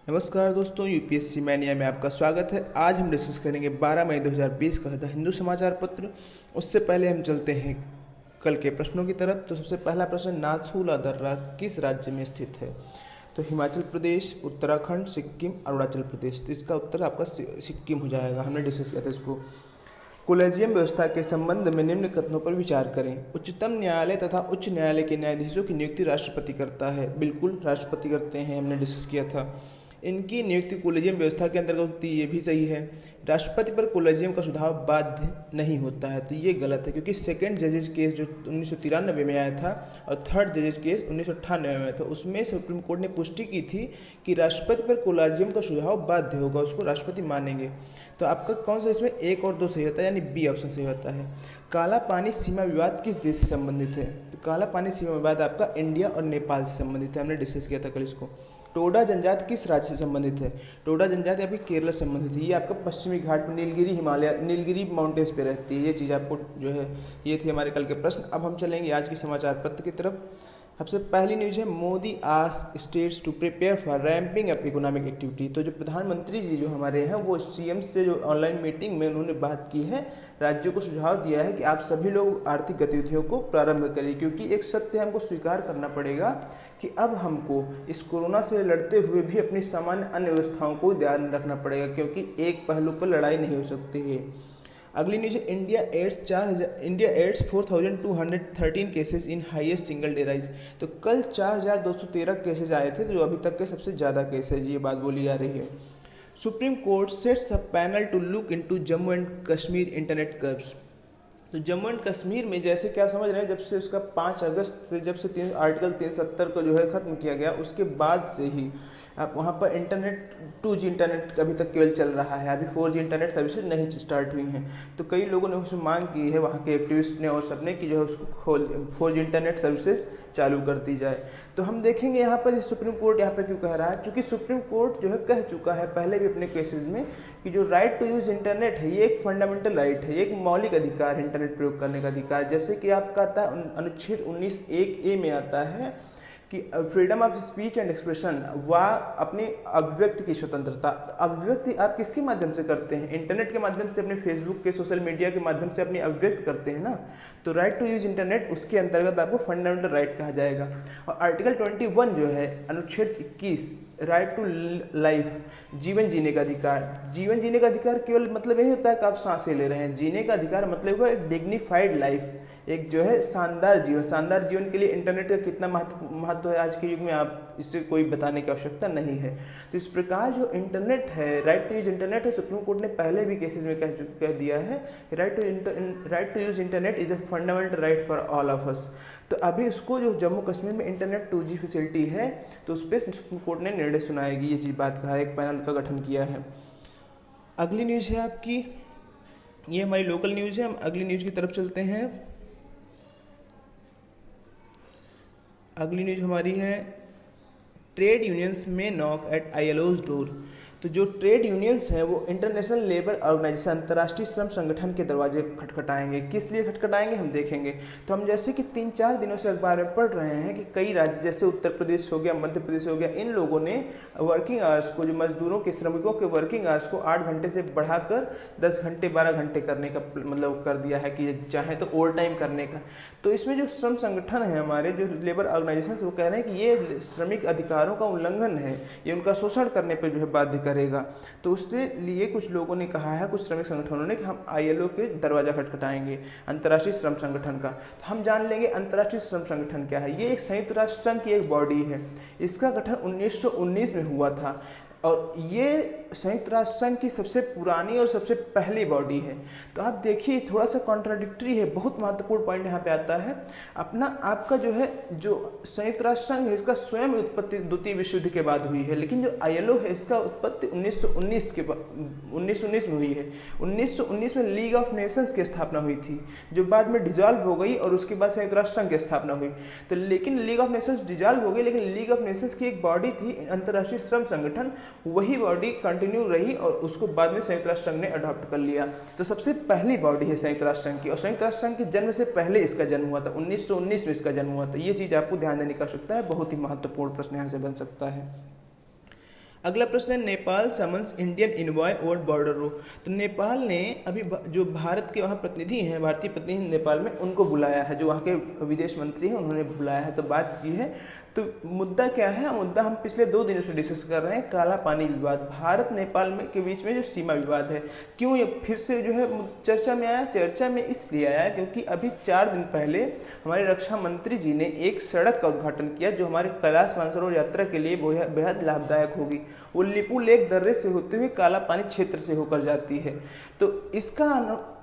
नमस्कार दोस्तों, UPSC mania में आपका स्वागत है। आज हम डिस्कस करेंगे 12 मई 2020 का द हिंदू समाचार पत्र। उससे पहले हम चलते हैं कल के प्रश्नों की तरफ। तो सबसे पहला प्रश्न, नाथुला दर्रा किस राज्य में स्थित है? तो हिमाचल प्रदेश, उत्तराखंड, सिक्किम, अरुणाचल प्रदेश। तो इसका उत्तर आपका सिक्किम हो जाएगा। हमने डिस्कस किया था इसको। कोलेजियम व्यवस्था के संबंध में निम्न कथनों पर विचार करें। उच्चतम न्यायालय तथा उच्च न्यायालय के न्यायाधीशों की नियुक्ति राष्ट्रपति करता है। बिल्कुल राष्ट्रपति करते हैं, हमने डिस्कस किया था। इनकी नियुक्ति कोलेजियम व्यवस्था के अंतर्गत होती है, ये भी सही है। राष्ट्रपति पर कोलेजियम का सुझाव बाध्य नहीं होता है, तो ये गलत है, क्योंकि सेकंड जजेज केस जो 1993 में आया था और थर्ड जजेज केस 1998 में आया था, उसमें सुप्रीम कोर्ट ने पुष्टि की थी कि राष्ट्रपति पर कोलेजियम का सुझाव बाध्य होगा, उसको राष्ट्रपति मानेंगे। तो आपका कौन सा इसमें 1 और 2 सही होता है, यानी बी ऑप्शन सही होता है। काला पानी सीमा विवाद किस देश से संबंधित है? तो काला पानी सीमा विवाद आपका इंडिया और नेपाल से संबंधित है, हमने डिस्कस किया था कल इसको। टोडा जनजाति किस राज्य से संबंधित है? टोडा जनजाति आपकी केरल से संबंधित है। ये आपका पश्चिमी घाट में नीलगिरी माउंटेन्स पे रहती है। ये चीज़ आपको जो है, ये थी हमारे कल के प्रश्न। अब हम चलेंगे आज के समाचार पत्र की तरफ। सबसे पहली न्यूज़ है, Modi ask states to prepare for ramping up economic activity. तो जो प्रधानमंत्री जी जो हमारे हैं, वो सीएम से जो ऑनलाइन मीटिंग में उन्होंने बात की है, राज्यों को सुझाव दिया है कि आप सभी लोग आर्थिक गतिविधियों को प्रारंभ करिए, क्योंकि एक सत्य हमको स्वीकार करना पड़ेगा कि अब हमको इस कोरोना से लड़ते हुए भी अपनी सामान्य अन्य व्यवस्थाओं को ध्यान रखना पड़ेगा, क्योंकि एक पहलू पर लड़ाई नहीं हो सकती है। अगली न्यूज है, India adds 4213 cases in highest single day rise. तो कल 4213 केसेज आए थे, जो अभी तक के सबसे ज़्यादा केस है, ये बात बोली जा रही है। Supreme Court sets a panel to look into Jammu and Kashmir internet curbs. तो जम्मू एंड कश्मीर में, जैसे कि आप समझ रहे हैं, जब से उसका 5 अगस्त से जब से आर्टिकल 370 को जो है ख़त्म किया गया, उसके बाद से ही आप वहाँ पर इंटरनेट 2G इंटरनेट अभी तक केवल चल रहा है। अभी 4G इंटरनेट सर्विसेज नहीं स्टार्ट हुई हैं। तो कई लोगों ने उसमें मांग की है, वहाँ के एक्टिविस्ट ने और सबने, कि जो है उसको 4G इंटरनेट सर्विसेज चालू कर दी जाए। तो हम देखेंगे यहाँ पर सुप्रीम कोर्ट यहाँ पर क्यों कह रहा है, क्योंकि सुप्रीम कोर्ट जो है कह चुका है पहले भी अपने केसेस में कि जो राइट टू यूज़ इंटरनेट है, ये एक फंडामेंटल राइट है, ये एक मौलिक अधिकार है, इंटरनेट प्रयोग करने का अधिकार। जैसे कि आपका आता है अनुच्छेद 19(1)(a) में आता है कि freedom of speech and expression, व अपनी अभिव्यक्ति की स्वतंत्रता। अभिव्यक्ति आप किसके माध्यम से करते हैं? इंटरनेट के माध्यम से, अपने फेसबुक के, सोशल मीडिया के माध्यम से अपनी अभिव्यक्त करते हैं ना। तो राइट टू यूज इंटरनेट, उसके अंतर्गत आपको फंडामेंटल राइट कहा जाएगा। और आर्टिकल 21 जो है, अनुच्छेद 21, राइट टू लाइफ, जीवन जीने का अधिकार। जीवन जीने का अधिकार केवल मतलब ये नहीं होता है कि आप सांसें ले रहे हैं। जीने का अधिकार मतलब है एक डिग्निफाइड लाइफ, एक जो है शानदार जीवन। शानदार जीवन के लिए इंटरनेट का कितना महत्व है आज के युग में, आप इससे कोई बताने की आवश्यकता नहीं है। तो इस प्रकार जो इंटरनेट है, राइट टू यूज इंटरनेट है, सुप्रीम कोर्ट ने पहले भी केसेस में कह दिया है कि right to use internet is a fundamental right for all of us. तो अभी इसको जो जम्मू कश्मीर में इंटरनेट 2G फैसिलिटी है, तो उस पर सुप्रीम कोर्ट ने निर्णय सुनाएगी, ये चीज़ बात कहा है, एक पैनल का गठन किया है। अगली न्यूज़ है आपकी, ये हमारी लोकल न्यूज़ है। हम अगली न्यूज़ की तरफ चलते हैं। अगली न्यूज़ हमारी है, ट्रेड यूनियंस में नॉक एट ILO's डोर। तो जो ट्रेड यूनियंस हैं, वो इंटरनेशनल लेबर ऑर्गेनाइजेशन, अंतर्राष्ट्रीय श्रम संगठन के दरवाजे खटखटाएंगे। किस लिए खटखटाएंगे हम देखेंगे। तो हम जैसे कि 3-4 दिनों से अखबार में पढ़ रहे हैं कि कई राज्य, जैसे उत्तर प्रदेश हो गया, मध्य प्रदेश हो गया, इन लोगों ने वर्किंग आवर्स को, जो मजदूरों के, श्रमिकों के वर्किंग आवर्स को 8 घंटे से बढ़ाकर 10 घंटे 12 घंटे करने का मतलब कर दिया है, कि चाहे तो ओवर टाइम करने का। तो इसमें जो श्रम संगठन है हमारे, जो लेबर ऑर्गेनाइजेशन, वो कह रहे हैं कि ये श्रमिक अधिकारों का उल्लंघन है, ये उनका शोषण करने पर जो है बाध्य करेगा। तो उसके लिए कुछ लोगों ने कहा है, कुछ श्रमिक संगठनों ने, कि हम ILO के दरवाजा खटखटाएंगे, अंतर्राष्ट्रीय श्रम संगठन का। तो हम जान लेंगे अंतर्राष्ट्रीय श्रम संगठन क्या है। ये एक संयुक्त राष्ट्र संघ की एक बॉडी है। इसका गठन 1919 में हुआ था, और ये संयुक्त राष्ट्र संघ की सबसे पुरानी और सबसे पहली बॉडी है। तो आप देखिए, थोड़ा सा कॉन्ट्राडिक्टरी है, बहुत महत्वपूर्ण पॉइंट यहाँ पे आता है। अपना आपका जो है, जो संयुक्त राष्ट्र संघ है, इसका स्वयं उत्पत्ति द्वितीय विश्व युद्ध के बाद हुई है, लेकिन जो ILO है, इसका उत्पत्ति 1919 में हुई है। 1919 में लीग ऑफ नेशंस की स्थापना हुई थी, जो बाद में डिजॉल्व हो गई, और उसके बाद संयुक्त राष्ट्र संघ की स्थापना हुई। तो लेकिन लीग ऑफ नेशंस डिजॉल्व हो गई, लेकिन लीग ऑफ नेशंस की एक बॉडी थी, अंतर्राष्ट्रीय श्रम संगठन, वही बॉडी कंटिन्यू रही, और उसको बाद में संयुक्त राष्ट्र संघ ने अडॉप्ट कर लिया। तो सबसे पहली बॉडी है संयुक्त राष्ट्र संघ की, और संयुक्त राष्ट्र संघ के जन्म से पहले इसका जन्म हुआ था, 1919 में इसका जन्म हुआ था। ये चीज़ आपको ध्यान देने की आवश्यकता है, बहुत ही महत्वपूर्ण प्रश्न यहाँ से बन सकता है। अगला प्रश्न है, Nepal summons Indian envoy over border row. तो नेपाल ने अभी जो भारत के वहाँ प्रतिनिधि हैं, भारतीय प्रतिनिधि नेपाल में, उनको बुलाया है। जो वहाँ के विदेश मंत्री हैं उन्होंने बुलाया है, तो बात की है। तो मुद्दा क्या है? मुद्दा हम पिछले 2 दिनों से डिस्कस कर रहे हैं, काला पानी विवाद, भारत नेपाल में के बीच में जो सीमा विवाद है। क्यों ये फिर से जो है चर्चा में आया? चर्चा में इसलिए आया क्योंकि अभी 4 दिन पहले हमारे रक्षा मंत्री जी ने एक सड़क का उद्घाटन किया जो हमारे कैलाश मानसरोवर यात्रा के लिए बेहद लाभदायक होगी। वो लिपू लेक दर्रे से होते हुए काला पानी क्षेत्र से होकर जाती है। तो इसका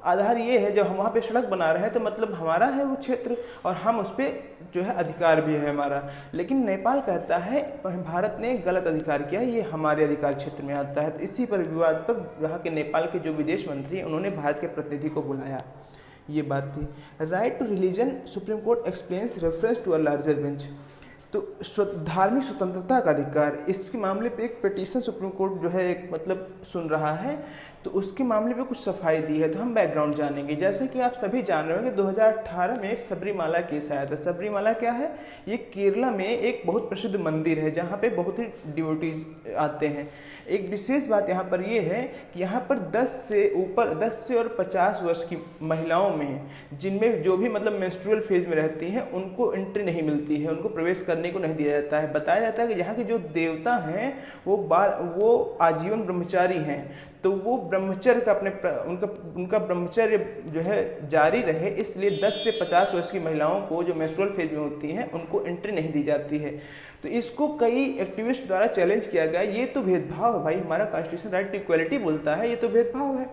आधार ये है, जब हम वहाँ पे सड़क बना रहे हैं तो मतलब हमारा है वो क्षेत्र और हम उस पर जो है अधिकार भी है हमारा। लेकिन नेपाल कहता है भारत ने गलत अधिकार किया है, ये हमारे अधिकार क्षेत्र में आता है। तो इसी पर विवाद पर वहाँ के नेपाल के जो विदेश मंत्री हैं उन्होंने भारत के प्रतिनिधि को बुलाया। ये बात थी। Right to religion, Supreme Court explains reference to a larger bench. तो धार्मिक स्वतंत्रता का अधिकार, इसके मामले पे एक पिटीशन सुप्रीम कोर्ट जो है एक मतलब सुन रहा है, तो उसके मामले पे कुछ सफाई दी है। तो हम बैकग्राउंड जानेंगे। जैसे कि आप सभी जान रहे होंगे 2018 में सबरीमाला केस आया था। सबरीमाला क्या है? ये केरला में एक बहुत प्रसिद्ध मंदिर है जहाँ पे बहुत ही डिवोटीज आते हैं। एक विशेष बात यहाँ पर ये है कि यहाँ पर 10 से और 50 वर्ष की महिलाओं में, जिनमें जो भी मतलब मेंस्ट्रुअल फेज में रहती हैं, उनको एंट्री नहीं मिलती है, उनको प्रवेश करने को नहीं दिया जाता है। बताया जाता है कि यहाँ के जो देवता हैं वो आजीवन ब्रह्मचारी हैं। तो वो ब्रह्मचर्य का उनका ब्रह्मचर्य जो है जारी रहे, इसलिए 10 से 50 वर्ष की महिलाओं को जो मेंस्ट्रुअल फेज में होती हैं उनको एंट्री नहीं दी जाती है। तो इसको कई एक्टिविस्ट द्वारा चैलेंज किया गया। ये तो भेदभाव है भाई, हमारा कॉन्स्टिट्यूशन राइट टू इक्वलिटी बोलता है, ये तो भेदभाव है।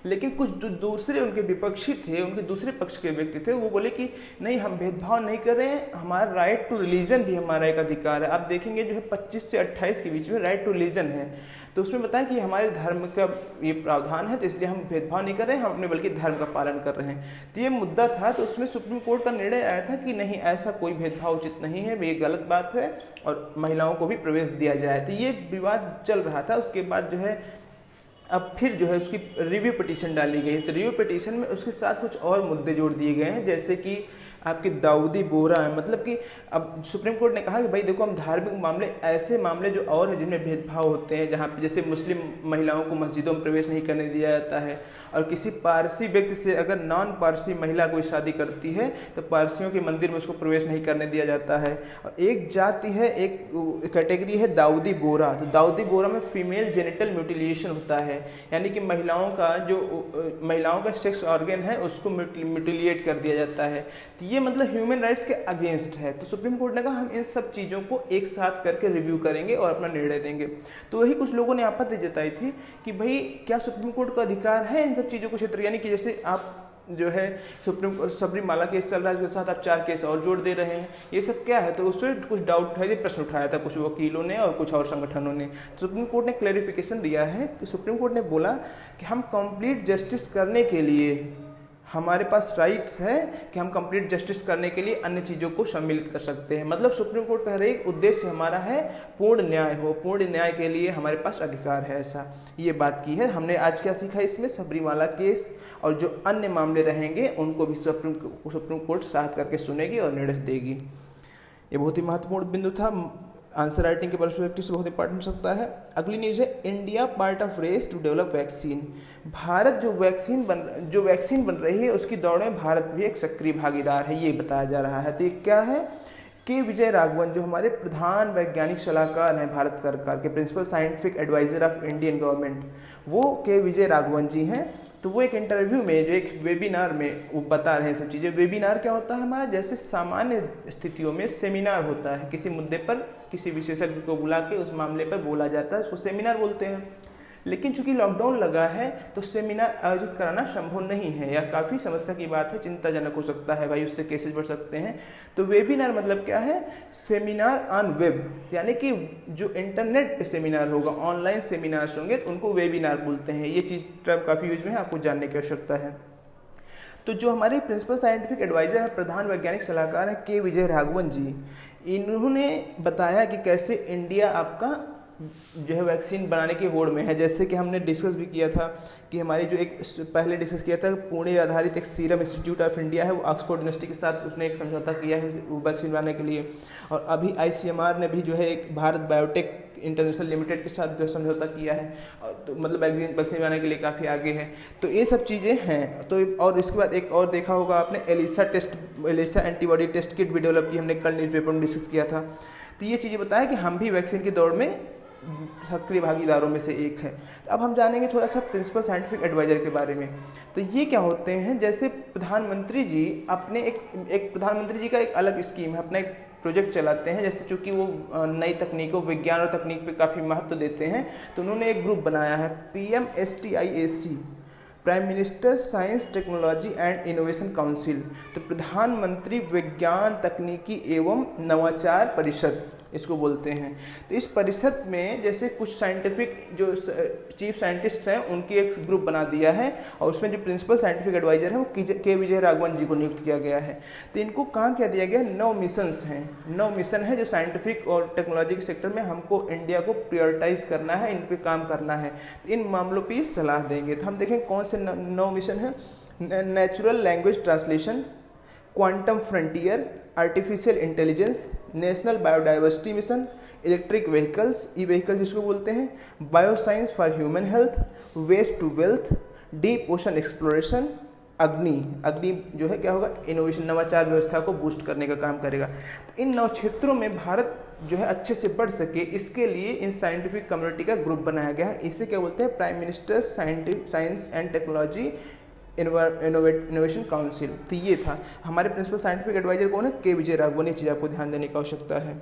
लेकिन कुछ जो दूसरे उनके विपक्षी थे, उनके दूसरे पक्ष के व्यक्ति थे, वो बोले कि नहीं, हम भेदभाव नहीं कर रहे हैं, हमारा राइट टू रिलीजन भी हमारा एक अधिकार है। आप देखेंगे जो है 25 से 28 के बीच में राइट टू रिलीजन है, तो उसमें बताया कि हमारे धर्म का ये प्रावधान है, तो इसलिए हम भेदभाव नहीं कर रहे हैं, हम अपने बल्कि धर्म का पालन कर रहे हैं। तो ये मुद्दा था। तो उसमें सुप्रीम कोर्ट का निर्णय आया था कि नहीं, ऐसा कोई भेदभाव उचित नहीं है, ये गलत बात है और महिलाओं को भी प्रवेश दिया जाए। तो ये विवाद चल रहा था। उसके बाद जो है अब फिर जो है उसकी रिव्यू पिटीशन डाली गई। तो रिव्यू पिटीशन में उसके साथ कुछ और मुद्दे जोड़ दिए गए हैं, जैसे कि आपके दाऊदी बोहरा है। मतलब कि अब सुप्रीम कोर्ट ने कहा कि भाई देखो, हम धार्मिक मामले, ऐसे मामले जो और हैं जिनमें भेदभाव होते हैं, जहाँ पे जैसे मुस्लिम महिलाओं को मस्जिदों में प्रवेश नहीं करने दिया जाता है, और किसी पारसी व्यक्ति से अगर नॉन पारसी महिला कोई शादी करती है तो पारसियों के मंदिर में उसको प्रवेश नहीं करने दिया जाता है। और एक जाति है, एक कैटेगरी है दाऊदी बोहरा। तो दाऊदी बोहरा में फीमेल जेनिटल म्यूटिलिएशन होता है, यानी कि महिलाओं का सेक्स ऑर्गन है उसको म्यूटिलिएट कर दिया जाता है। तो ये मतलब ह्यूमन राइट्स के अगेंस्ट है। तो सुप्रीम कोर्ट ने कहा हम इन सब चीज़ों को एक साथ करके रिव्यू करेंगे और अपना निर्णय देंगे। तो वही कुछ लोगों ने आपत्ति जताई थी कि भाई क्या सुप्रीम कोर्ट का अधिकार है इन सब चीज़ों को क्षेत्र, यानी कि जैसे आप जो है सबरीमाला केस चल रहा है, उसके साथ आप 4 केस और जोड़ दे रहे हैं, ये सब क्या है? तो उस पर कुछ डाउट उठाए थे, प्रश्न उठाया था कुछ वकीलों ने और कुछ और संगठनों ने। सुप्रीम कोर्ट ने क्लैरिफिकेशन दिया है कि सुप्रीम कोर्ट ने बोला कि हम कंप्लीट जस्टिस करने के लिए हमारे पास राइट्स है कि हम कंप्लीट जस्टिस करने के लिए अन्य चीज़ों को सम्मिलित कर सकते हैं। मतलब सुप्रीम कोर्ट कह रही है उद्देश्य हमारा है पूर्ण न्याय हो, पूर्ण न्याय के लिए हमारे पास अधिकार है, ऐसा ये बात की है। हमने आज क्या सीखा इसमें? सबरीमाला केस और जो अन्य मामले रहेंगे उनको भी सुप्रीम कोर्ट साथ करके सुनेगी और निर्णय देगी। ये बहुत ही महत्वपूर्ण बिंदु था, आंसर राइटिंग के पर्सपेक्टिव से बहुत इंपॉर्टेंट हो सकता है। अगली न्यूज़ है, India part of race to develop vaccine. Bharat जो वैक्सीन बन रही है उसकी दौड़ में भारत भी एक सक्रिय भागीदार है, ये बताया जा रहा है। तो ये क्या है? के विजय राघवन जो हमारे प्रधान वैज्ञानिक सलाहकार हैं भारत सरकार के, principal scientific adviser of Indian government, वो के विजय राघवन जी हैं। तो वो एक इंटरव्यू में, जो एक वेबिनार में वो बता रहे हैं सब चीज़ें। वेबिनार क्या होता है हमारा? जैसे सामान्य स्थितियों में सेमिनार होता है, किसी मुद्दे पर किसी विशेषज्ञ को बुला के उस मामले पर बोला जाता है, उसको सेमिनार बोलते हैं। लेकिन चूंकि लॉकडाउन लगा है तो सेमिनार आयोजित कराना संभव नहीं है, या काफ़ी समस्या की बात है, चिंताजनक हो सकता है भाई, उससे केसेस बढ़ सकते हैं। तो वेबिनार मतलब क्या है? सेमिनार ऑन वेब, यानी कि जो इंटरनेट पे सेमिनार होगा, ऑनलाइन सेमिनार्स होंगे तो उनको वेबिनार बोलते हैं। ये चीज़ टर्म काफ़ी यूज में है, आपको जानने की आवश्यकता है। तो जो हमारे प्रिंसिपल साइंटिफिक एडवाइजर है, प्रधान वैज्ञानिक सलाहकार हैं के विजय राघवन जी, इन्होंने बताया कि कैसे इंडिया आपका जो है वैक्सीन बनाने की होड़ में है। जैसे कि हमने डिस्कस भी किया था कि हमारी जो एक पहले डिस्कस किया था, पुणे आधारित एक सीरम इंस्टीट्यूट ऑफ इंडिया है, वो ऑक्सफोर्ड यूनिवर्सिटी के साथ उसने एक समझौता किया है वैक्सीन बनाने के लिए। और अभी ICMR ने भी जो है एक भारत बायोटेक इंटरनेशनल लिमिटेड के साथ जो समझौता किया है, तो मतलब वैक्सीन बनाने के लिए काफ़ी आगे है। तो ये सब चीज़ें हैं। तो और इसके बाद एक और देखा होगा आपने, एलिसा एंटीबॉडी टेस्ट किट भी डेवलप की, हमने कल न्यूज़पेपर में डिस्कस किया था। तो ये चीज़ें बताया कि हम भी वैक्सीन की दौड़ में सक्रिय भागीदारों में से एक है। तो अब हम जानेंगे थोड़ा सा प्रिंसिपल साइंटिफिक एडवाइजर के बारे में। तो ये क्या होते हैं, जैसे प्रधानमंत्री जी अपने एक प्रधानमंत्री जी का एक अलग स्कीम है, अपना एक प्रोजेक्ट चलाते हैं। जैसे चूँकि वो नई तकनीकों, विज्ञान और तकनीक पे काफ़ी महत्व देते हैं, तो उन्होंने एक ग्रुप बनाया है PMSTIAC, prime minister science technology and innovation council. तो प्रधानमंत्री विज्ञान तकनीकी एवं नवाचार परिषद इसको बोलते हैं। तो इस परिषद में जैसे कुछ साइंटिफिक जो चीफ साइंटिस्ट हैं उनकी एक ग्रुप बना दिया है, और उसमें जो प्रिंसिपल साइंटिफिक एडवाइजर हैं वो के विजय राघवन जी को नियुक्त किया गया है। तो इनको काम क्या दिया गया, 9 मिशंस हैं, 9 मिशन है जो साइंटिफिक और टेक्नोलॉजी के सेक्टर में हमको इंडिया को प्रायोरिटाइज करना है, इन पर काम करना है। तो इन मामलों पर सलाह देंगे। तो हम देखें कौन से 9 मिशन हैं। Natural language translation, quantum frontier, artificial intelligence, national biodiversity mission, electric vehicles, E vehicle जिसको बोलते हैं, bioscience for human health, waste to wealth, deep ocean exploration, Agni जो है क्या होगा, इनोवेशन, नवाचार व्यवस्था को बूस्ट करने का काम करेगा। इन 9 क्षेत्रों में भारत जो है अच्छे से बढ़ सके, इसके लिए इन साइंटिफिक कम्युनिटी का ग्रुप बनाया गया है। इसे क्या बोलते हैं, prime minister science and technology innovation council. तो ये था हमारे प्रिंसिपल साइंटिफिक एडवाइजर कौन है, के विजय राघवन। ये चीज़ आपको ध्यान देने की आवश्यकता है।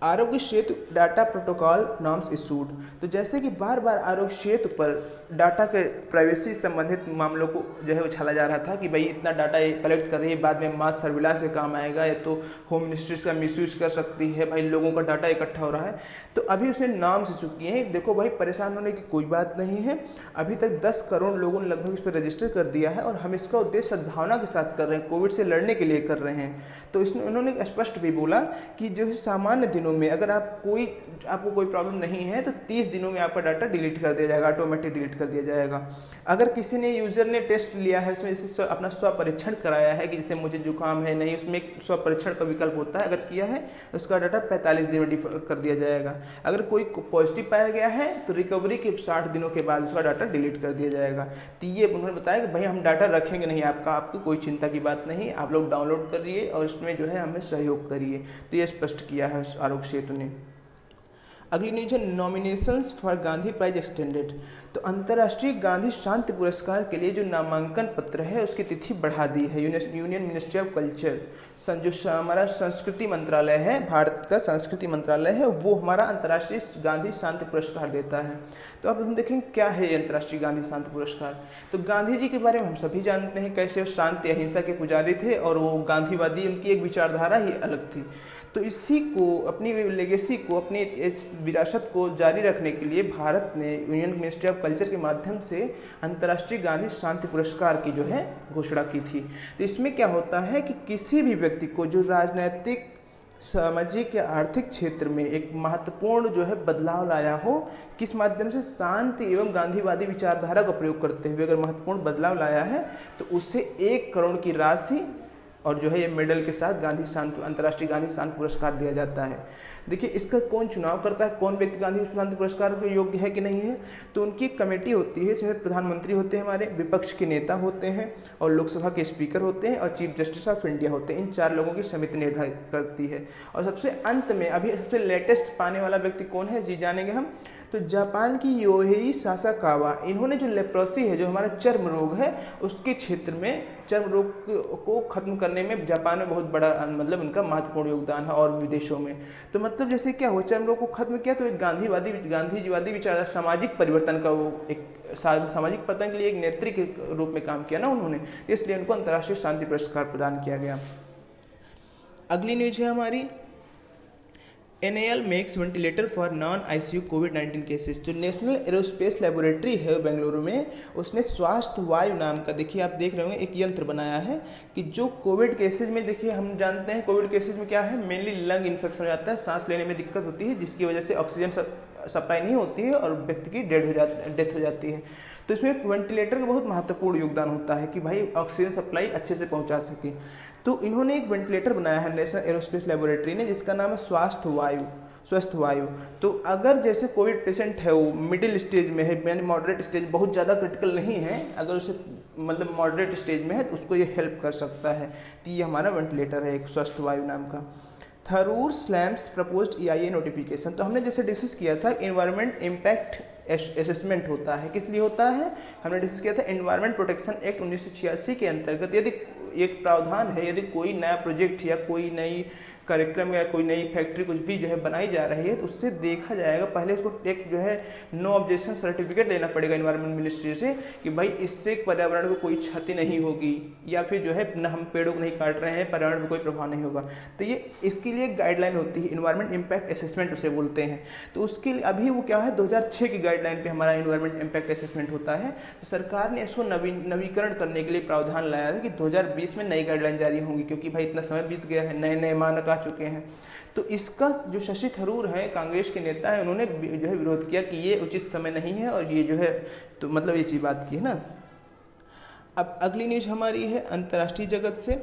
Aarogya Setu data protocol norms issued. तो जैसे कि बार बार आरोग्य सेतु पर डाटा के प्राइवेसी संबंधित मामलों को जो है उछाला जा रहा था कि भाई इतना डाटा ये कलेक्ट कर रही है, बाद में मास सर्विलांस के काम आएगा, या तो होम मिनिस्ट्रीज का मिसयूज कर सकती है, भाई लोगों का डाटा इकट्ठा हो रहा है। तो अभी उसने नॉर्म्स इशू किए हैं। देखो भाई, परेशान होने की कोई बात नहीं है। अभी तक 10 करोड़ लोगों ने लगभग इस पर रजिस्टर कर दिया है, और हम इसका उद्देश्य सद्भावना के साथ कर रहे हैं, कोविड से लड़ने के लिए कर रहे हैं। तो इसमें उन्होंने स्पष्ट भी बोला कि जो है सामान्य दिनों में अगर आपको कोई प्रॉब्लम नहीं है तो 30 दिनों में आपका डाटा डिलीट कर दिया जाएगा, ऑटोमेटिक डिलीट कर दिया जाएगा। अगर किसी ने यूजर ने टेस्ट लिया है, उसमें जैसे अपना स्व परीक्षण कराया है कि जैसे मुझे जुकाम है नहीं, उसमें एक स्व परीक्षण का विकल्प होता है, अगर किया है उसका डाटा 45 दिन में कर दिया जाएगा। अगर कोई पॉजिटिव पाया गया है तो रिकवरी के 60 दिनों के बाद उसका डाटा डिलीट कर दिया जाएगा। तो ये उन्होंने बताया कि भाई हम डाटा रखेंगे नहीं आपको कोई चिंता की बात नहीं, आप लोग डाउनलोड करिए और इसमें जो है हमें सहयोग करिए। तो ये स्पष्ट किया है आरोग्य सेतु ने। अगली न्यूज है nominations for Gandhi prize extended. तो अंतर्राष्ट्रीय गांधी शांति पुरस्कार के लिए जो नामांकन पत्र है उसकी तिथि बढ़ा दी है। यूनियन मिनिस्ट्री ऑफ कल्चर, जो हमारा संस्कृति मंत्रालय है, भारत का संस्कृति मंत्रालय है, वो हमारा अंतर्राष्ट्रीय गांधी शांति पुरस्कार देता है। तो अब हम देखें क्या है ये अंतर्राष्ट्रीय गांधी शांति पुरस्कार। तो गांधी जी के बारे में हम सभी जानते हैं, कैसे वो शांति अहिंसा के पुजारी थे और वो गांधीवादी, उनकी एक विचारधारा ही अलग थी। तो इसी को, अपनी लेगेसी को, अपनी इस विरासत को जारी रखने के लिए भारत ने यूनियन मिनिस्ट्री ऑफ कल्चर के माध्यम से अंतर्राष्ट्रीय गांधी शांति पुरस्कार की जो है घोषणा की थी। तो इसमें क्या होता है कि किसी भी व्यक्ति को जो राजनैतिक, सामाजिक या आर्थिक क्षेत्र में एक महत्वपूर्ण जो है बदलाव लाया हो, किस माध्यम से, शांति एवं गांधीवादी विचारधारा का प्रयोग करते हुए अगर महत्वपूर्ण बदलाव लाया है, तो उसे 1 करोड़ की राशि और जो है ये मेडल के साथ अंतर्राष्ट्रीय गांधी शांति पुरस्कार दिया जाता है। देखिए इसका कौन चुनाव करता है, कौन व्यक्ति गांधी शांति पुरस्कार के योग्य है कि नहीं है। तो उनकी एक कमेटी होती है, इसमें प्रधानमंत्री होते हैं, हमारे विपक्ष के नेता होते हैं, और लोकसभा के स्पीकर होते हैं, और चीफ जस्टिस ऑफ इंडिया होते हैं। इन 4 लोगों की समिति निर्धारित करती है। और सबसे अंत में अभी सबसे लेटेस्ट पाने वाला व्यक्ति कौन है, जी जानेंगे हम। तो जापान की योहेई सासाकावा, इन्होंने जो लेप्रोसी है, जो हमारा चर्म रोग है, उसके क्षेत्र में चर्म रोग को खत्म करने में जापान में बहुत बड़ा मतलब उनका महत्वपूर्ण योगदान है, और विदेशों में। तो मतलब जैसे क्या हुआ, चर्म रोग को खत्म किया, तो एक गांधीवादी विचार, सामाजिक परिवर्तन का वो एक सामाजिक परिवर्तन के लिए एक नेत्री के रूप में काम किया ना उन्होंने, इसलिए उनको अंतर्राष्ट्रीय शांति पुरस्कार प्रदान किया गया। अगली न्यूज है हमारी NAL makes ventilator for non ICU covid cases. तो नेशनल एरोस्पेस लेबोरेटरी है बेंगलुरु में, उसने स्वास्थ्य वायु नाम का, देखिए आप देख रहे होंगे, एक यंत्र बनाया है कि जो कोविड केसेज में, देखिए हम जानते हैं कोविड केसेज में क्या है, मेनली लंग इन्फेक्शन हो जाता है, सांस लेने में दिक्कत होती है, जिसकी वजह से ऑक्सीजन सप्लाई नहीं होती है और व्यक्ति की डेथ हो जाती है। तो इसमें वेंटिलेटर का बहुत महत्वपूर्ण योगदान होता है कि भाई ऑक्सीजन सप्लाई अच्छे से पहुंचा सके। तो इन्होंने एक वेंटिलेटर बनाया है नेशनल एरोस्पेस लेबोरेटरी ने, जिसका नाम है स्वस्थ वायु। तो अगर जैसे कोविड पेशेंट है वो मिडिल स्टेज में है, यानी मॉडरेट स्टेज, बहुत ज़्यादा क्रिटिकल नहीं है, अगर उसे मतलब मॉडरेट स्टेज में है तो उसको ये हेल्प कर सकता है। तो ये हमारा वेंटिलेटर है एक स्वस्थ वायु नाम का। Tharoor slams proposed EIA notification. तो हमने जैसे डिस्कस किया था, एनवायरमेंट इम्पैक्ट असेसमेंट होता है, किस लिए होता है, हमने डिस्कस किया था एनवायरमेंट प्रोटेक्शन एक्ट 1986 के अंतर्गत यदि एक प्रावधान है, यदि कोई नया प्रोजेक्ट या कोई नई कार्यक्रम या कोई नई फैक्ट्री कुछ भी जो है बनाई जा रही है, तो उससे देखा जाएगा, पहले इसको एक जो है नो ऑब्जेक्शन सर्टिफिकेट लेना पड़ेगा एनवायरमेंट मिनिस्ट्री से कि भाई इससे पर्यावरण को कोई क्षति नहीं होगी, या फिर जो है न हम पेड़ों को नहीं काट रहे हैं, पर्यावरण पर कोई प्रभाव नहीं होगा। तो ये इसके लिए गाइडलाइन होती है, एनवायरमेंट इम्पैक्ट असेसमेंट उसे बोलते हैं। तो उसके लिए अभी वो क्या है, 2006 की गाइडलाइन पे हमारा एनवायरमेंट इम्पैक्ट असेसमेंट होता है। तो सरकार ने इसको नवीकरण करने के लिए प्रावधान लाया है कि 2020 में नई गाइडलाइन जारी होंगी, क्योंकि भाई इतना समय बीत गया है, नए नए मानक आ चुके हैं। तो इसका जो शशि थरूर है, कांग्रेस के नेता है, उन्होंने जो है विरोध किया कि ये उचित समय नहीं है और ये जो है, तो मतलब ये चीज बात की है ना। अब अगली न्यूज हमारी है अंतर्राष्ट्रीय जगत से।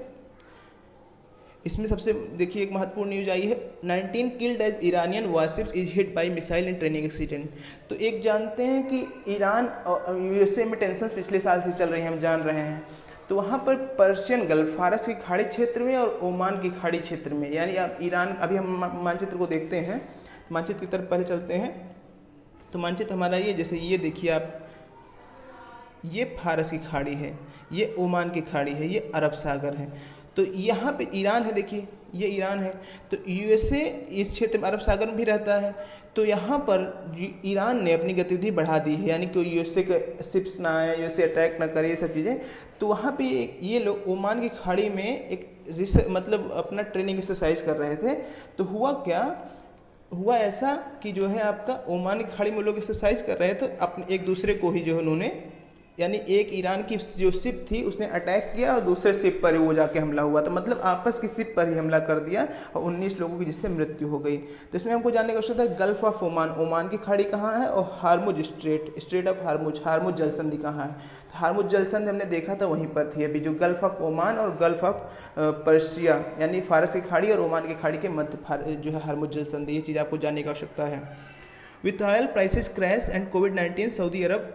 इसमें सबसे देखिए एक महत्वपूर्ण न्यूज आई है, 19 killed as Iranian warships is hit by missile in training accident. तो एक जानते हैं कि ईरान और USA में टेंशन पिछले साल से चल रही है, हम जान रहे हैं। तो वहाँ पर पर्शियन गल्फ, फारस की खाड़ी क्षेत्र में और ओमान की खाड़ी क्षेत्र में, यानी आप ईरान, अभी हम मानचित्र को देखते हैं, मानचित्र की तरफ पहले चलते हैं। तो मानचित्र हमारा ये, जैसे ये देखिए आप, ये फारस की खाड़ी है, ये ओमान की खाड़ी है, ये अरब सागर है। तो यहाँ पे ईरान है, देखिए ये ईरान है। तो USA इस क्षेत्र में अरब सागर में भी रहता है। तो यहाँ पर ईरान ने अपनी गतिविधि बढ़ा दी है, यानी कि USA के शिप्स ना आए, USA अटैक ना करे, ये सब चीज़ें। तो वहाँ पे ये लोग ओमान की खाड़ी में एक मतलब अपना ट्रेनिंग एक्सरसाइज कर रहे थे। तो हुआ ऐसा कि जो है आपका ओमान की खाड़ी में लोग एक्सरसाइज कर रहे थे, अपने एक दूसरे को ही जो है उन्होंने, यानी एक ईरान की जो शिप थी उसने अटैक किया और दूसरे शिप पर ही वो जाके हमला हुआ। तो मतलब आपस की शिप पर ही हमला कर दिया और 19 लोगों की जिससे मृत्यु हो गई। तो इसमें हमको जानने का आवश्यकता है, गल्फ ऑफ ओमान, ओमान की खाड़ी कहाँ है, और हार्मुज स्ट्रेट ऑफ हार्मुज जलसंधि कहाँ है। तो हार्मुज जलसंधि हमने देखा था वहीं पर थी। अभी जो गल्फ ऑफ ओमान और गल्फ ऑफ पर्शिया, यानी फारस की खाड़ी और ओमान की खाड़ी के मध्य जो है हार्मुज जलसंधि, ये चीज़ आपको जानने की आवश्यकता है। With oil prices crash and covid Saudi Arab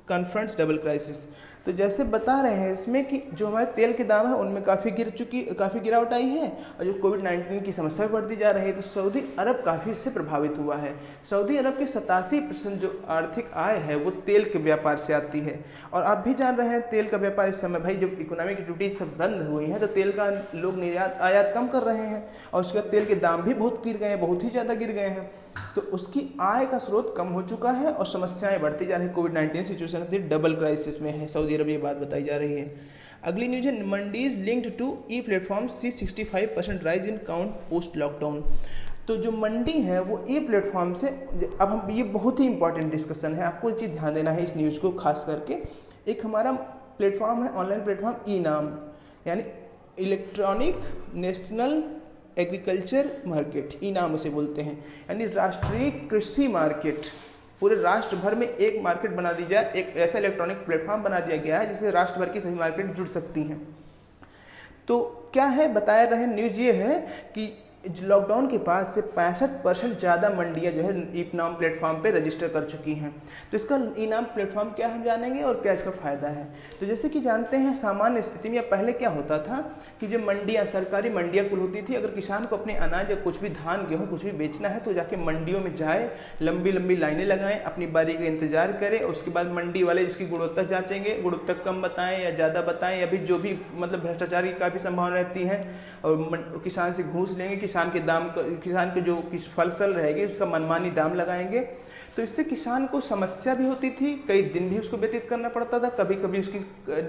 confronts double crisis. तो जैसे बता रहे हैं इसमें कि जो हमारे तेल के दाम है उनमें काफ़ी गिरावट आई है, और जो कोविड-19 की समस्या बढ़ती जा रही है, तो सऊदी अरब काफ़ी इससे प्रभावित हुआ है। सऊदी अरब की 87% जो आर्थिक आय है वो तेल के व्यापार से आती है। और आप भी जान रहे हैं तेल का व्यापार इस समय, भाई जब इकोनॉमिक एक्टिविटीज सब बंद हुई हैं तो तेल का लोग निर्यात आयात कम कर रहे हैं, और उसके बाद तेल के दाम भी बहुत गिर गए हैं, बहुत ही ज़्यादा गिर गए हैं। तो उसकी आय का स्रोत कम हो चुका है और समस्याएं बढ़ती जा रही है। कोविड-19 सिचुएशन डबल क्राइसिस में है सऊदी अरब, ये बात बताई जा रही है। अगली न्यूज है, mandis linked to e platform see 65% rise in count post lockdown. तो जो मंडी है वो ई प्लेटफॉर्म से, अब हम, ये बहुत ही इंपॉर्टेंट डिस्कशन है, आपको ये चीज़ ध्यान देना है इस न्यूज़ को खास करके। एक हमारा प्लेटफॉर्म है, ऑनलाइन प्लेटफॉर्म ई नाम, यानी इलेक्ट्रॉनिक नेशनल एग्रीकल्चर मार्केट, ई नाम उसे बोलते हैं, यानी राष्ट्रीय कृषि मार्केट। पूरे राष्ट्र भर में एक मार्केट बना दी जाए, एक ऐसा इलेक्ट्रॉनिक प्लेटफॉर्म बना दिया गया है जिससे राष्ट्र भर की सभी मार्केट जुड़ सकती हैं। तो क्या है, बताया रहे न्यूज ये है कि लॉकडाउन के बाद से 65% ज़्यादा मंडियाँ जो है ई नाम प्लेटफॉर्म पे रजिस्टर कर चुकी हैं। तो इसका ई नाम प्लेटफॉर्म क्या हम जानेंगे और क्या इसका फ़ायदा है। तो जैसे कि जानते हैं, सामान्य स्थिति में या पहले क्या होता था कि जो मंडियाँ, सरकारी मंडियाँ कुल होती थी, अगर किसान को अपने अनाज या कुछ भी धान गेहूँ कुछ भी बेचना है तो जाके मंडियों में जाए, लंबी लंबी लाइनें लगाएं, अपनी बारी का इंतजार करें, और उसके बाद मंडी वाले उसकी गुणवत्ता जाँचेंगे, गुणवत्ता कम बताएँ या ज़्यादा बताएँ, या फिर जो भी मतलब भ्रष्टाचार की काफ़ी संभावना रहती है, और किसान से घूस लेंगे, किसान के जो फल रहेगी उसका मनमानी दाम लगाएंगे। तो इससे किसान को समस्या भी होती थी, कई दिन भी उसको व्यतीत करना पड़ता था, कभी कभी उसकी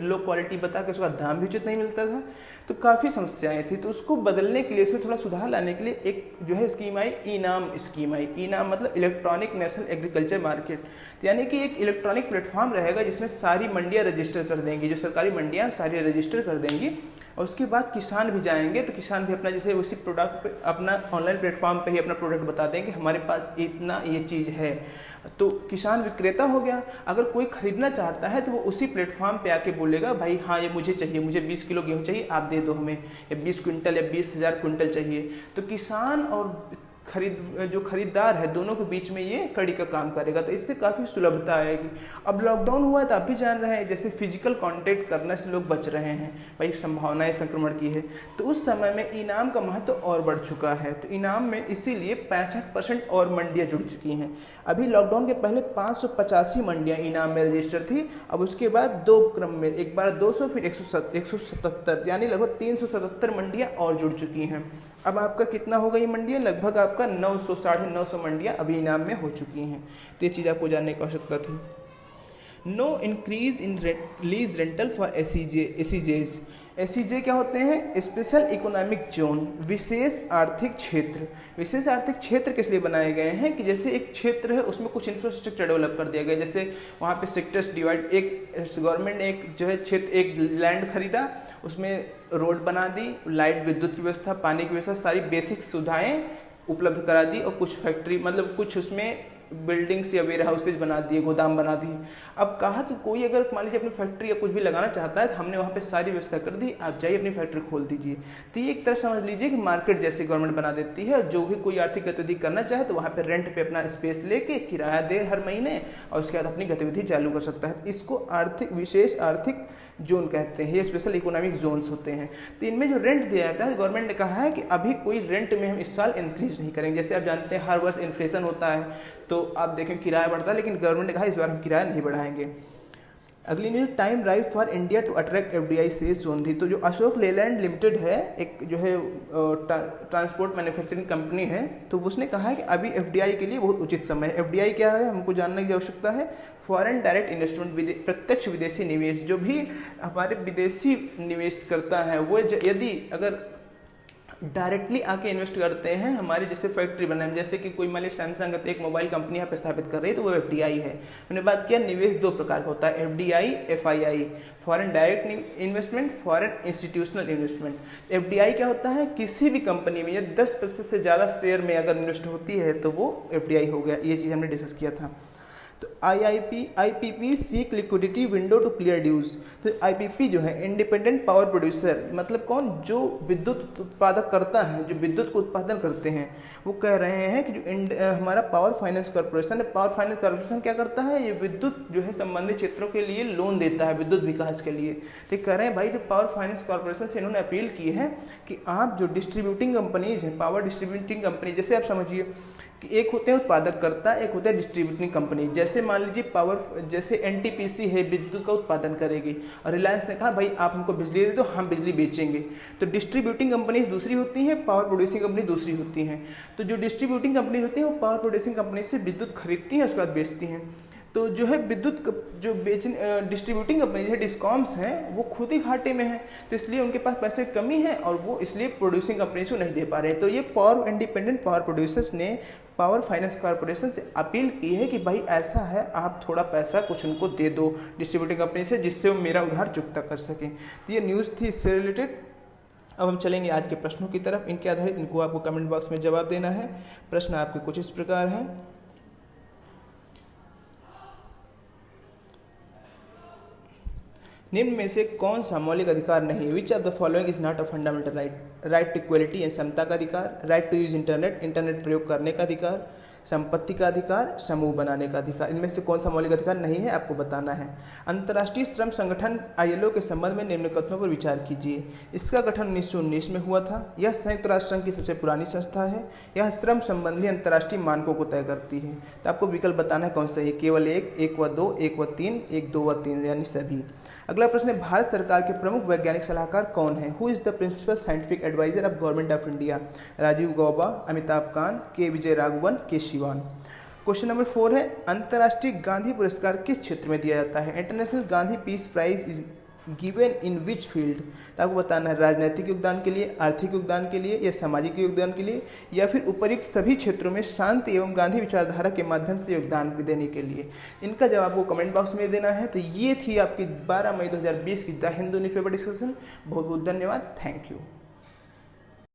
लो क्वालिटी बता के उसका दाम भी उचित नहीं मिलता था, तो काफ़ी समस्याएं थी। तो उसको बदलने के लिए, इसमें थोड़ा सुधार लाने के लिए एक जो है स्कीम आई, इनाम स्कीम आई। इनाम मतलब इलेक्ट्रॉनिक नेशनल एग्रीकल्चर मार्केट, यानी कि एक इलेक्ट्रॉनिक प्लेटफॉर्म रहेगा जिसमें सारी मंडियां रजिस्टर कर देंगी, जो सरकारी मंडियां सारी रजिस्टर कर देंगी, और उसके बाद किसान भी जाएंगे तो किसान भी अपना जैसे उसी प्रोडक्ट पे अपना ऑनलाइन प्लेटफॉर्म पे ही अपना प्रोडक्ट बता देंगे हमारे पास इतना ये चीज़ है, तो किसान विक्रेता हो गया। अगर कोई खरीदना चाहता है तो वो उसी प्लेटफॉर्म पे आके बोलेगा भाई हाँ ये मुझे चाहिए, मुझे 20 किलो गेहूँ चाहिए, आप दे दो हमें, या 20 क्विंटल या 20,000 क्विंटल चाहिए। तो किसान और जो खरीदार है दोनों के बीच में ये कड़ी का काम करेगा, तो इससे काफ़ी सुलभता आएगी। अब लॉकडाउन हुआ तो आप भी जान रहे हैं जैसे फिजिकल कांटेक्ट करने से लोग बच रहे हैं, भाई संभावनाएं संक्रमण की है, तो उस समय में इनाम का महत्व और बढ़ चुका है। तो इनाम में इसीलिए 65% और मंडियां जुड़ चुकी हैं। अभी लॉकडाउन के पहले 585 मंडियां इनाम में रजिस्टर थी, अब उसके बाद दो क्रम में, एक बार 200 फिर 177, यानी लगभग 377 मंडियां और जुड़ चुकी हैं। अब आपका कितना हो गई मंडियां, लगभग आपका 900 950 मंडियां अभी इनाम में हो चुकी हैं। तो ये चीज़ आपको जानने की आवश्यकता थी। No increase in lease rental for ACJs. ACJ क्या होते हैं, स्पेशल इकोनॉमिक जोन, विशेष आर्थिक क्षेत्र। विशेष आर्थिक क्षेत्र किस लिए बनाए गए हैं कि जैसे एक क्षेत्र है उसमें कुछ इंफ्रास्ट्रक्चर डेवलप कर दिया गया, जैसे वहाँ पे सेक्टर्स डिवाइड, एक गवर्नमेंट ने एक जो है क्षेत्र, एक लैंड खरीदा, उसमें रोड बना दी, लाइट विद्युत की व्यवस्था, पानी की व्यवस्था, सारी बेसिक सुविधाएं उपलब्ध करा दी, और कुछ फैक्ट्री मतलब कुछ उसमें बिल्डिंग्स या वेयर हाउसेज बना दिए, गोदाम बना दिए। अब कहा कि कोई अगर मान लीजिए अपनी फैक्ट्री या कुछ भी लगाना चाहता है तो हमने वहाँ पे सारी व्यवस्था कर दी, आप जाइए अपनी फैक्ट्री खोल दीजिए। तो ये एक तरह समझ लीजिए कि मार्केट जैसे गवर्नमेंट बना देती है, जो भी कोई आर्थिक गतिविधि करना चाहे तो वहाँ पे रेंट पे अपना स्पेस लेके किराया दे हर महीने, और उसके बाद अपनी गतिविधि चालू कर सकता है। इसको आर्थिक विशेष आर्थिक जोन कहते हैं, ये स्पेशल इकोनॉमिक जोन्स होते हैं। तो इनमें जो रेंट दिया जाता है, गवर्नमेंट ने कहा है कि अभी कोई रेंट में हम इस साल इंक्रीज नहीं करेंगे। जैसे आप जानते हैं हर वर्ष इन्फ्लेशन होता है, तो आप देखें किराया बढ़ता है, लेकिन गवर्नमेंट ने कहा इस बार हम किराया नहीं बढ़ाएंगे। अगली news, time ripe for India to attract FDI says Sondhi. तो जो अशोक लेलैंड लिमिटेड है, एक जो है ट्रांसपोर्ट मैन्युफैक्चरिंग कंपनी है, तो उसने कहा है कि अभी एफडीआई के लिए बहुत उचित समय है। एफडीआई क्या है हमको जानने की आवश्यकता है, फॉरेन डायरेक्ट इन्वेस्टमेंट, प्रत्यक्ष विदेशी निवेश। जो भी हमारे विदेशी निवेश करता है वो यदि अगर डायरेक्टली आके इन्वेस्ट करते हैं हमारी जैसे फैक्ट्री बनाने में, जैसे कि कोई मान लीजिए सैमसंग एक मोबाइल कंपनी यहाँ पे स्थापित कर रही है तो वो एफडीआई है। मैंने बात किया निवेश दो प्रकार का होता है, FDI FII, foreign direct investment, foreign institutional investment. FDI क्या होता है, किसी भी कंपनी में यदि 10% से ज़्यादा शेयर में अगर इन्वेस्ट होती है तो वो एफडीआई हो गया। ये चीज़ हमने डिस्कस किया था। तो IPP seek liquidity window to clear dues. तो आईपीपी जो है इंडिपेंडेंट पावर प्रोड्यूसर, मतलब कौन, जो विद्युत उत्पादक करता है, जो विद्युत को उत्पादन करते हैं, वो कह रहे हैं कि जो हमारा पावर फाइनेंस कॉर्पोरेशन है, पावर फाइनेंस कॉर्पोरेशन क्या करता है, ये विद्युत जो है संबंधित क्षेत्रों के लिए लोन देता है विद्युत विकास के लिए। तो कह रहे हैं भाई जो पावर फाइनेंस कॉर्पोरेशन से इन्होंने अपील की है कि आप जो डिस्ट्रीब्यूटिंग कंपनीज हैं, पावर डिस्ट्रीब्यूटिंग कंपनी, जैसे आप समझिए कि एक होते हैं उत्पादककर्ता, एक होता है डिस्ट्रीब्यूटिंग कंपनी। जैसे मान लीजिए पावर, जैसे एनटीपीसी है विद्युत का उत्पादन करेगी, और रिलायंस ने कहा भाई आप हमको बिजली दे दो, हम बिजली बेचेंगे। तो डिस्ट्रीब्यूटिंग कंपनीज दूसरी होती हैं, पावर प्रोड्यूसिंग कंपनी दूसरी होती हैं। तो जो डिस्ट्रीब्यूटिंग कंपनी होती है वो पावर प्रोड्यूसिंग कंपनी से विद्युत खरीदती हैं, उसके बाद बेचती हैं। तो जो है विद्युत जो डिस्ट्रीब्यूटिंग कंपनी है डिस्कॉम्स हैं, वो खुद ही घाटे में हैं, तो इसलिए उनके पास पैसे कमी है और वो इसलिए प्रोड्यूसिंग कंपनीज को नहीं दे पा रहे। तो ये पावर इंडिपेंडेंट पावर प्रोड्यूसर्स ने पावर फाइनेंस कॉर्पोरेशन से अपील की है कि भाई ऐसा है आप थोड़ा पैसा कुछ उनको दे दो डिस्ट्रीब्यूटिंग कंपनी से, जिससे वो मेरा उधार चुकता कर सकें। तो ये न्यूज़ थी इससे रिलेटेड। अब हम चलेंगे आज के प्रश्नों की तरफ। इनके आधारित इनको आपको कमेंट बॉक्स में जवाब देना है। प्रश्न आपके कुछ इस प्रकार हैं। निम्न में से कौन सा मौलिक अधिकार नहीं, which of the following is not a fundamental right? Right to equality या समता का अधिकार, राइट टू यूज इंटरनेट प्रयोग करने का अधिकार, संपत्ति का अधिकार, समूह बनाने का अधिकार। इनमें से कौन सा मौलिक अधिकार नहीं है आपको बताना है। अंतर्राष्ट्रीय श्रम संगठन आईएलओ के संबंध में निम्न कथनों पर विचार कीजिए। इसका गठन 1919 में हुआ था। यह संयुक्त राष्ट्र संघ की सबसे पुरानी संस्था है। यह श्रम संबंधी अंतर्राष्ट्रीय मानकों को तय करती है। तो आपको विकल्प बताना है कौन सा है, केवल एक व दो, एक व तीन, एक, दो व तीन, यानी सभी। अगला प्रश्न है भारत सरकार के प्रमुख वैज्ञानिक सलाहकार कौन है? Who is the principal scientific adviser of government of India? Rajiv Gauba, Amitabh Kant, K Vijay Raghavan, के शिवान। क्वेश्चन नंबर 4 है, अंतर्राष्ट्रीय गांधी पुरस्कार किस क्षेत्र में दिया जाता है? International Gandhi peace prize is given in which field? तो आपको बताना है राजनीतिक योगदान के लिए, आर्थिक योगदान के लिए, या सामाजिक योगदान के लिए, या फिर उपर्युक्त सभी क्षेत्रों में शांति एवं गांधी विचारधारा के माध्यम से योगदान देने के लिए। इनका जवाब आपको कमेंट बॉक्स में देना है। तो ये थी आपकी 12 मई 2020 की द हिंदू न्यूज़पेपर डिस्कशन। बहुत बहुत धन्यवाद। Thank you.